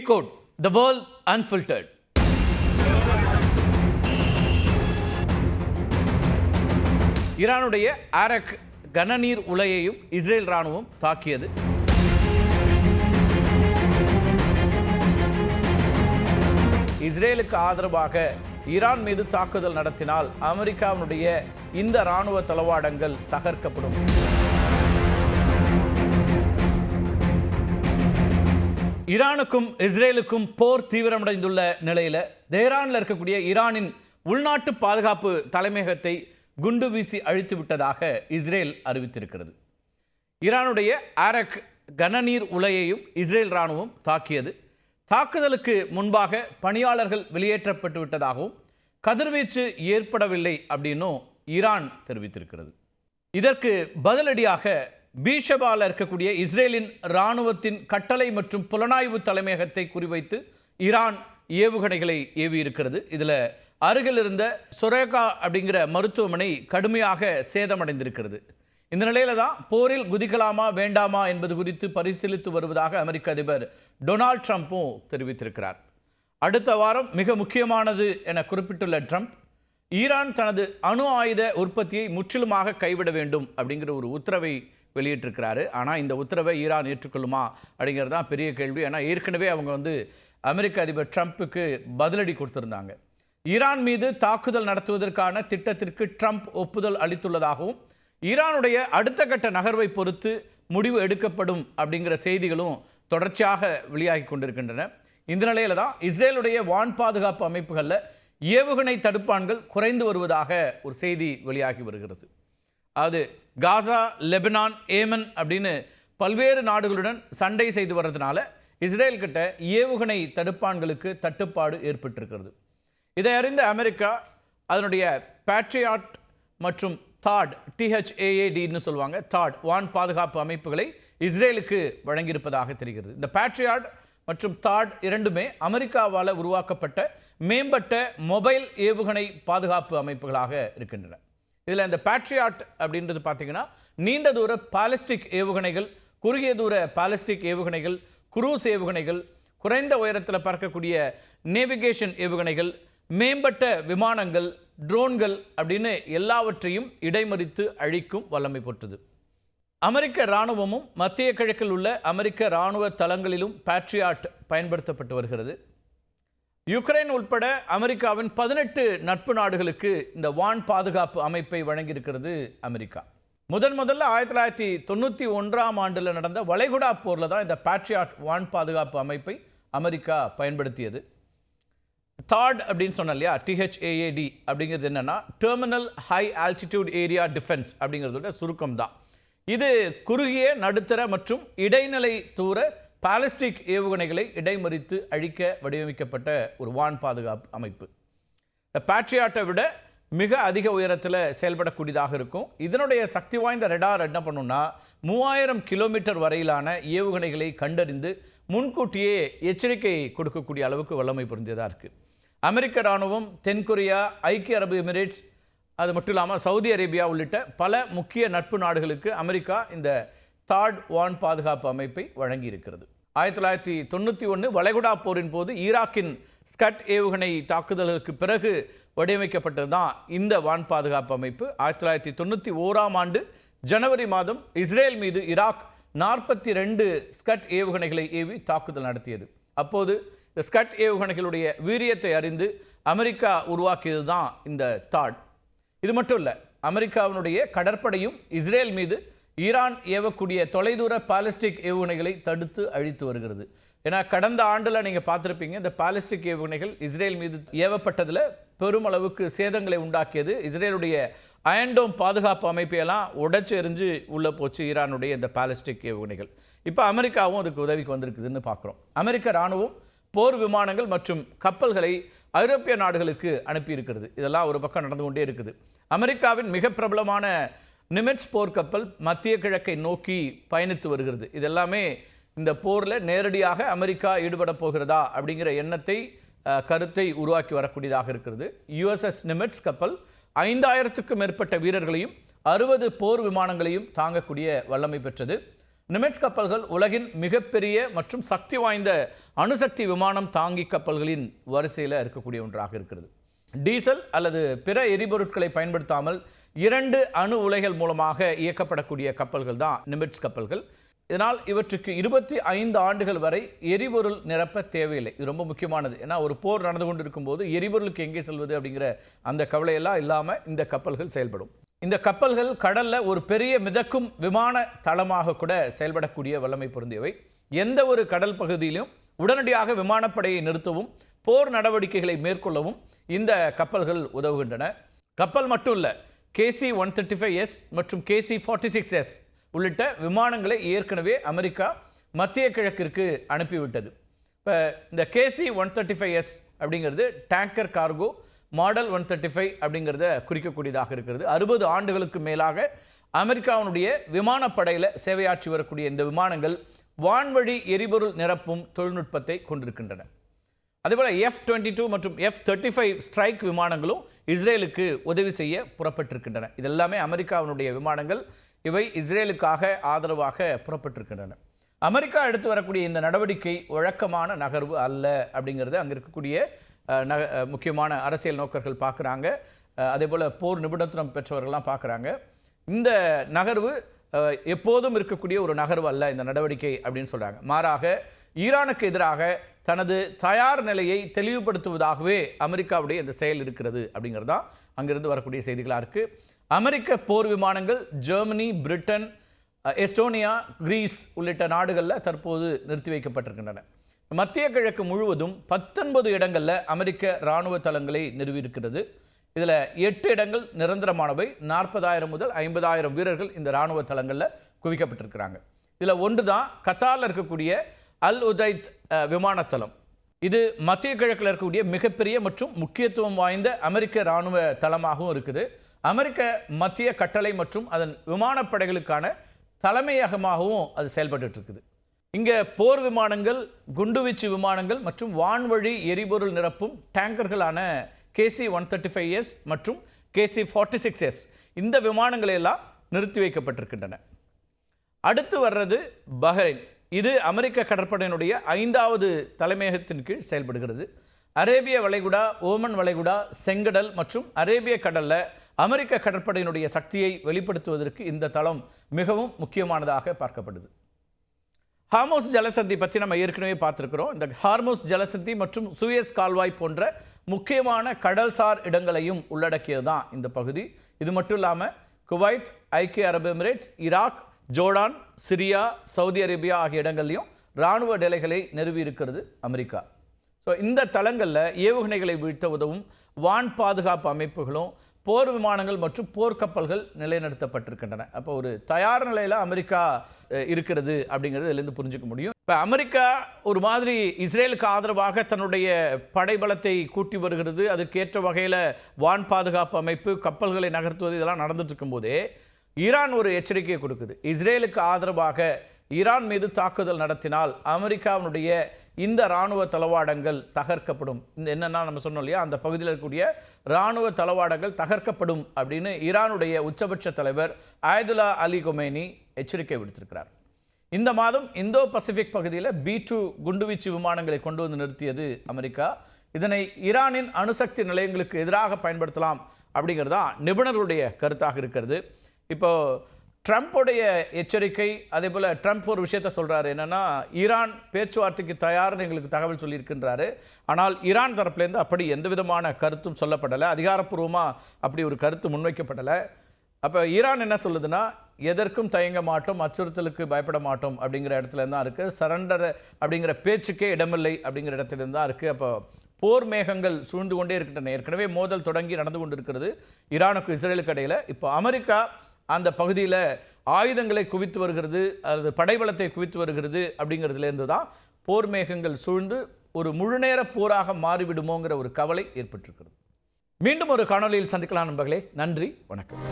Decode the world unfiltered. ஈரானுடைய ஆரக் கனநீர் உலையையும் Israel ராணுவம் தாக்கியது. இஸ்ரேலுக்கு ஆதரவாக ஈரான் மீது தாக்குதல் நடத்தினால் அமெரிக்காவினுடைய இந்த ராணுவ தளவாடங்கள் தகர்க்கப்படும். ஈரானுக்கும் இஸ்ரேலுக்கும் போர் தீவிரமடைந்துள்ள நிலையில் தெஹ்ரானில் இருக்கக்கூடிய ஈரானின் உள்நாட்டு பாதுகாப்பு தலைமையகத்தை குண்டு வீசி அழித்து விட்டதாக இஸ்ரேல் அறிவித்திருக்கிறது. ஈரானுடைய ஆரக் கனநீர் உலையையும் இஸ்ரேல் ராணுவம் தாக்கியது. தாக்குதலுக்கு முன்பாக பணியாளர்கள் வெளியேற்றப்பட்டு விட்டதாகவும் கதிர்வீச்சு ஏற்படவில்லை அப்படின்னும் ஈரான் தெரிவித்திருக்கிறது. இதற்கு பதிலடியாக பீஷபாவில் இருக்கக்கூடிய இஸ்ரேலின் இராணுவத்தின் கட்டளை மற்றும் புலனாய்வு தலைமையகத்தை குறிவைத்து ஈரான் ஏவுகணைகளை ஏவி இருக்கிறது. இதில் அருகில் இருந்த சொரேகா அப்படிங்கிற மருத்துவமனை கடுமையாக சேதமடைந்திருக்கிறது. இந்த நிலையில தான் போரில் குதிக்கலாமா வேண்டாமா என்பது குறித்து பரிசீலித்து வருவதாக அமெரிக்க அதிபர் டொனால்ட் ட்ரம்ப்பும் தெரிவித்திருக்கிறார். அடுத்த வாரம் மிக முக்கியமானது என குறிப்பிட்டுள்ள ட்ரம்ப், ஈரான் தனது அணு ஆயுத உற்பத்தியை முற்றிலுமாக கைவிட வேண்டும் அப்படிங்கிற ஒரு உத்தரவை வெளியிட்டிருக்கிறாரு. ஆனால் இந்த உத்தரவை ஈரான் ஏற்றுக்கொள்ளுமா அப்படிங்கிறது தான் பெரிய கேள்வி. ஏன்னா ஏற்கனவே அவங்க அமெரிக்க அதிபர் ட்ரம்ப்புக்கு பதிலடி கொடுத்திருந்தாங்க. ஈரான் மீது தாக்குதல் நடத்துவதற்கான திட்டத்திற்கு ட்ரம்ப் ஒப்புதல் அளித்துள்ளதாகவும் ஈரானுடைய அடுத்த கட்ட நகர்வை பொறுத்து முடிவு எடுக்கப்படும் அப்படிங்கிற செய்திகளும் தொடர்ச்சியாக வெளியாகி கொண்டிருக்கின்றன. இந்த நிலையில தான் இஸ்ரேலுடைய வான் பாதுகாப்பு அமைப்புகளில் ஏவுகணை தடுப்பான்கள் குறைந்து வருவதாக ஒரு செய்தி வெளியாகி வருகிறது. அது காசா, லெபனான், ஏமன் அப்படின்னு பல்வேறு நாடுகளுடன் சண்டை செய்து வர்றதுனால இஸ்ரேல் கிட்ட ஏவுகணை தடுப்பான்களுக்கு தட்டுப்பாடு ஏற்பட்டிருக்கிறது. இதை அறிந்த அமெரிக்கா அதனுடைய பேட்ரியாட் மற்றும் தாட், THAADன்னு சொல்லுவாங்க, தாட் வான் பாதுகாப்பு அமைப்புகளை இஸ்ரேலுக்கு வழங்கியிருப்பதாக தெரிகிறது. இந்த பேட்ரியாட் மற்றும் தாட் இரண்டுமே அமெரிக்காவால் உருவாக்கப்பட்ட மேம்பட்ட மொபைல் ஏவுகணை பாதுகாப்பு அமைப்புகளாக இருக்கின்றன. இதில் இந்த பேட்ரியாட் அப்படின்றது பார்த்தீங்கன்னா நீண்ட தூர பாலிஸ்டிக் ஏவுகணைகள், குறுகிய தூர பாலிஸ்டிக் ஏவுகணைகள், குரூஸ் ஏவுகணைகள், குறைந்த உயரத்தில் பறக்கக்கூடிய நேவிகேஷன் ஏவுகணைகள், மேம்பட்ட விமானங்கள், ட்ரோன்கள் அப்படின்னு எல்லாவற்றையும் இடைமறித்து அழிக்கும் வல்லமை பெற்றது. அமெரிக்க இராணுவமும் மத்திய கிழக்கில் உள்ள அமெரிக்க இராணுவ தளங்களிலும் பேட்ரியாட் பயன்படுத்தப்பட்டு வருகிறது. யுக்ரைன் உட்பட அமெரிக்காவின் 18 நட்பு நாடுகளுக்கு இந்த வான் பாதுகாப்பு அமைப்பை வழங்கியிருக்கிறது அமெரிக்கா. முதல்ல 1991ஆம் ஆண்டில் நடந்த வளைகுடா போரில் தான் இந்த பேட்ரியாட் வான் பாதுகாப்பு அமைப்பை அமெரிக்கா பயன்படுத்தியது. தாட் அப்படின்னு சொன்ன இல்லையா, THAAD அப்படிங்கிறது என்னன்னா terminal high altitude area defence அப்படிங்கிறதோட சுருக்கம் தான். இது குறுகிய, நடுத்தர மற்றும் இடைநிலை தூர பாலிஸ்டிக் ஏவுகணைகளை இடைமறித்து அழிக்க வடிவமைக்கப்பட்ட ஒரு வான் பாதுகாப்பு அமைப்பு. பேட்ரியாட்டை விட மிக அதிக உயரத்தில் செயல்படக்கூடியதாக இருக்கும். இதனுடைய சக்தி வாய்ந்த ரெடார் என்ன பண்ணுன்னா 3000 கிலோமீட்டர் வரையிலான ஏவுகணைகளை கண்டறிந்து முன்கூட்டியே எச்சரிக்கை கொடுக்கக்கூடிய அளவுக்கு வல்லமை பொருந்தியதாக இருக்குது. அமெரிக்க இராணுவம், தென்கொரியா, ஐக்கிய அரபு எமிரேட்ஸ், அது மட்டும் இல்லாமல் சவுதி அரேபியா உள்ளிட்ட பல முக்கிய நட்பு நாடுகளுக்கு அமெரிக்கா இந்த தாட் வான் பாதுகாப்பு அமைப்பை வழங்கி இருக்கிறது. 1991 வளைகுடா போரின் போது ஈராக்கின் ஸ்கட் ஏவுகணை தாக்குதலுக்கு பிறகு வடிவமைக்கப்பட்டது தான் இந்த வான் பாதுகாப்பு அமைப்பு. 1991ஆம் ஆண்டு ஜனவரி மாதம் இஸ்ரேல் மீது ஈராக் 42 ஸ்கட் ஏவுகணைகளை ஏவி தாக்குதல் நடத்தியது. அப்போது இந்த ஸ்கட் ஏவுகணைகளுடைய வீரியத்தை அறிந்து அமெரிக்கா உருவாக்கியது தான் இந்த தாட். இது மட்டும் இல்லை, அமெரிக்காவினுடைய கடற்படையும் இஸ்ரேல் மீது ஈரான் ஏவக்கூடிய தொலைதூர பாலிஸ்டிக் ஏவுகணைகளை தடுத்து அழித்து வருகிறது. ஏன்னா கடந்த ஆண்டில் நீங்கள் பார்த்துருப்பீங்க, இந்த பாலிஸ்டிக் ஏவுகணைகள் இஸ்ரேல் மீது ஏவப்பட்டதில் பெருமளவுக்கு சேதங்களை உண்டாக்கியது. இஸ்ரேலுடைய அயன்டோம் பாதுகாப்பு அமைப்பையெல்லாம் உடைச்சு எறிஞ்சு உள்ளே போச்சு ஈரானுடைய இந்த பாலிஸ்டிக் ஏவுகணைகள். இப்போ அமெரிக்காவும் அதுக்கு உதவிக்கு வந்திருக்குதுன்னு பார்க்குறோம். அமெரிக்க இராணுவம் போர் விமானங்கள் மற்றும் கப்பல்களை ஐரோப்பிய நாடுகளுக்கு அனுப்பியிருக்கிறது. இதெல்லாம் ஒரு பக்கம் நடந்து கொண்டே இருக்குது. அமெரிக்காவின் மிக பிரபலமான நிமெட்ஸ் போர்க்கப்பல் மத்திய கிழக்கை நோக்கி பயணித்து வருகிறது. இதெல்லாமே இந்த போரில் நேரடியாக அமெரிக்கா ஈடுபட போகிறதா அப்படிங்கிற கருத்தை உருவாக்கி வரக்கூடியதாக இருக்கிறது. USS நிமெட்ஸ் கப்பல் 5000க்கும் மேற்பட்ட வீரர்களையும் 60 போர் விமானங்களையும் தாங்கக்கூடிய வல்லமை பெற்றது. நிமெட்ஸ் கப்பல்கள் உலகின் மிகப்பெரிய மற்றும் சக்தி வாய்ந்த அணுசக்தி விமானம் தாங்கி கப்பல்களின் வரிசையில் இருக்கக்கூடிய ஒன்றாக இருக்கிறது. டீசல் அல்லது பிற எரிபொருட்களை பயன்படுத்தாமல் 2 அணு உலைகள் மூலமாக இயக்கப்படக்கூடிய கப்பல்கள் தான் நிமெட்ஸ் கப்பல்கள். இதனால் இவற்றுக்கு 25 ஆண்டுகள் வரை எரிபொருள் நிரப்ப தேவையில்லை. இது ரொம்ப முக்கியமானது. ஏன்னா ஒரு போர் நடந்து கொண்டு இருக்கும்போது எரிபொருளுக்கு எங்கே செல்வது அப்படிங்கிற அந்த கவலையெல்லாம் இல்லாமல் இந்த கப்பல்கள் செயல்படும். இந்த கப்பல்கள் கடலில் ஒரு பெரிய மிதக்கும் விமான தளமாக கூட செயல்படக்கூடிய வல்லமை பொருந்தியவை. எந்த ஒரு கடல் பகுதியிலும் உடனடியாக விமானப்படையை நிறுத்தவும் போர் நடவடிக்கைகளை மேற்கொள்ளவும் இந்த கப்பல்கள் உதவுகின்றன. கப்பல் மட்டும் இல்லை, KC-135S மற்றும் KC-46S உள்ளிட்ட விமானங்களை ஏற்கனவே அமெரிக்கா மத்திய கிழக்கிற்கு அனுப்பிவிட்டது. இப்போ இந்த KC-135S அப்படிங்கிறது டேங்கர் கார்கோ மாடல் 135 அப்படிங்கிறத குறிக்கக்கூடியதாக இருக்கிறது. 60 ஆண்டுகளுக்கு மேலாக அமெரிக்காவினுடைய விமானப்படையில் சேவையாற்றி வரக்கூடிய இந்த விமானங்கள் வான்வழி எரிபொருள் நிரப்பும் தொழில்நுட்பத்தை கொண்டிருக்கின்றன. அதேபோல் F-22 மற்றும் F-35 ஸ்ட்ரைக் விமானங்களும் இஸ்ரேலுக்கு உதவி செய்ய புறப்பட்டிருக்கின்றன. இதெல்லாமே அமெரிக்காவினுடைய விமானங்கள். இவை இஸ்ரேலுக்காக ஆதரவாக புறப்பட்டிருக்கின்றன. அமெரிக்கா எடுத்து வரக்கூடிய இந்த நடவடிக்கை வழக்கமான நகர்வு அல்ல அப்படிங்கிறத அங்கே இருக்கக்கூடிய முக்கியமான அரசியல் நோக்கர்கள் பார்க்குறாங்க. அதே போல் போர் நிபுணத்துவம் பெற்றவர்கள்லாம் பார்க்குறாங்க. இந்த நகர்வு எப்போதும் இருக்கக்கூடிய ஒரு நகர்வு அல்ல இந்த நடவடிக்கை அப்படின்னு சொல்கிறாங்க. மாறாக ஈரானுக்கு எதிராக தனது தயார் நிலையை தெளிவுபடுத்துவதாகவே அமெரிக்காவுடைய இந்த செயல் இருக்கிறது அப்படிங்கிறது தான் அங்கிருந்து வரக்கூடிய செய்திகளாக இருக்குது. அமெரிக்க போர் விமானங்கள் ஜெர்மனி, பிரிட்டன், எஸ்டோனியா, கிரீஸ் உள்ளிட்ட நாடுகளில் தற்போது நிறுத்தி வைக்கப்பட்டிருக்கின்றன. மத்திய கிழக்கு முழுவதும் 19 இடங்களில் அமெரிக்க இராணுவ தளங்களை நிறுவியிருக்கிறது. இதில் 8 இடங்கள் நிரந்தரமானவை. 40,000 முதல் 50,000 வீரர்கள் இந்த இராணுவ தளங்களில் குவிக்கப்பட்டிருக்கிறாங்க. இதில் ஒன்று தான் கத்தாரில் இருக்கக்கூடிய அல் உதைத் விமானத்தளம். இது மத்திய கிழக்கில் இருக்கக்கூடிய மிகப்பெரிய மற்றும் முக்கியத்துவம் வாய்ந்த அமெரிக்க இராணுவ தளமாகவும் இருக்குது. அமெரிக்க மத்திய கட்டளை மற்றும் அதன் விமானப்படைகளுக்கான தலைமையகமாகவும் அது செயல்பட்டு இருக்குது. இங்கே போர் விமானங்கள், குண்டுவீச்சு விமானங்கள் மற்றும் வான்வழி எரிபொருள் நிரப்பும் டேங்கர்களான KC-135S மற்றும் KC-46S இந்த விமானங்களை எல்லாம் நிறுத்தி வைக்கப்பட்டிருக்கின்றன. அடுத்து வர்றது பஹ்ரைன். இது அமெரிக்க கடற்படையினுடைய 5வது தலைமையகத்தின் கீழ் செயல்படுகிறது. அரேபிய வளைகுடா, ஓமன் வளைகுடா, செங்கடல் மற்றும் அரேபிய கடலில் அமெரிக்க கடற்படையினுடைய சக்தியை வெளிப்படுத்துவதற்கு இந்த தளம் மிகவும் முக்கியமானதாக பார்க்கப்படுது. ஹார்மோஸ் ஜலசந்தி பற்றி நம்ம ஏற்கனவே பார்த்துருக்கிறோம். இந்த ஹார்மோஸ் ஜலசந்தி மற்றும் சூயஸ் கால்வாய் போன்ற முக்கியமான கடல்சார் இடங்களையும் உள்ளடக்கியது தான் இந்த பகுதி. இது மட்டும் இல்லாமல் குவைத், ஐக்கிய அரபு Emirates, Iraq, Jordan, Syria, Saudi Arabia ஆகிய இடங்கள்லையும் இராணுவ நிலைகளை நிறுவி இருக்கிறது அமெரிக்கா. ஸோ இந்த தளங்களில் ஏவுகணைகளை வீழ்த்த உதவும் வான் பாதுகாப்பு அமைப்புகளும் போர் விமானங்கள் மற்றும் போர்க்கப்பல்கள் நிலைநிறுத்தப்பட்டிருக்கின்றன. அப்போ ஒரு தயார் நிலையில் அமெரிக்கா இருக்கிறது அப்படிங்கிறது இதுலேருந்து புரிஞ்சுக்க முடியும். இப்போ அமெரிக்கா ஒரு மாதிரி இஸ்ரேலுக்கு ஆதரவாக தன்னுடைய படைபலத்தை கூட்டி வருகிறது. அதுக்கேற்ற வகையில் வான் பாதுகாப்பு அமைப்பு, கப்பல்களை நகர்த்துவது இதெல்லாம் நடந்துட்டு இருக்கும்போதே ஈரான் ஒரு எச்சரிக்கையை கொடுக்குது. இஸ்ரேலுக்கு ஆதரவாக ஈரான் மீது தாக்குதல் நடத்தினால் அமெரிக்காவினுடைய இந்த இராணுவ தளவாடங்கள் தகர்க்கப்படும். என்னென்னா நம்ம சொன்னோம் இல்லையா, அந்த பகுதியில் இருக்கக்கூடிய இராணுவ தளவாடங்கள் தகர்க்கப்படும் அப்படின்னு ஈரானுடைய உச்சபட்ச தலைவர் ஆயதுல்லா அலி கொமேனி எச்சரிக்கை விடுத்திருக்கிறார். இந்த மாதம் இந்தோ பசிபிக் பகுதியில் B-2 குண்டுவீச்சு விமானங்களை கொண்டு வந்து நிறுத்தியது அமெரிக்கா. இதனை ஈரானின் அணுசக்தி நிலையங்களுக்கு எதிராக பயன்படுத்தலாம் அப்படிங்கிறதா நிபுணர்களுடைய கருத்தாக இருக்கிறது. இப்போ ட்ரம்ப்புடைய எச்சரிக்கை, அதே போல் ட்ரம்ப் ஒரு விஷயத்தை சொல்கிறாரு. என்னென்னா, ஈரான் பேச்சுவார்த்தைக்கு தயார்னு எங்களுக்கு தகவல் சொல்லியிருக்கின்றாரு. ஆனால் ஈரான் தரப்புலேருந்து அப்படி எந்த விதமான கருத்தும் சொல்லப்படலை, அதிகாரப்பூர்வமாக அப்படி ஒரு கருத்து முன்வைக்கப்படலை. அப்போ ஈரான் என்ன சொல்லுதுன்னா, எதற்கும் தயங்க மாட்டோம், அச்சுறுத்தலுக்கு பயப்பட மாட்டோம் அப்படிங்கிற இடத்துல தான் இருக்குது. சரண்டர் அப்படிங்கிற பேச்சுக்கே இடமில்லை அப்படிங்கிற இடத்துல தான் இருக்குது. அப்போ போர் மேகங்கள் சூழ்ந்து கொண்டே இருக்கின்றன. ஏற்கனவே மோதல் தொடங்கி நடந்து கொண்டு இருக்கிறது ஈரானுக்கு இஸ்ரேலுக்கு இடையில். இப்போ அமெரிக்கா அந்த பகுதியில் ஆயுதங்களை குவித்து வருகிறது, அல்லது படைபலத்தை குவித்து வருகிறது அப்படிங்கிறதுலேருந்து தான் போர் மேகங்கள் சூழ்ந்து ஒரு முழுநேர போராக மாறிவிடுமோங்கிற ஒரு கவலை ஏற்பட்டிருக்கிறது. மீண்டும் ஒரு காணொலியில் சந்திக்கலாம் நண்பர்களே. நன்றி, வணக்கம்.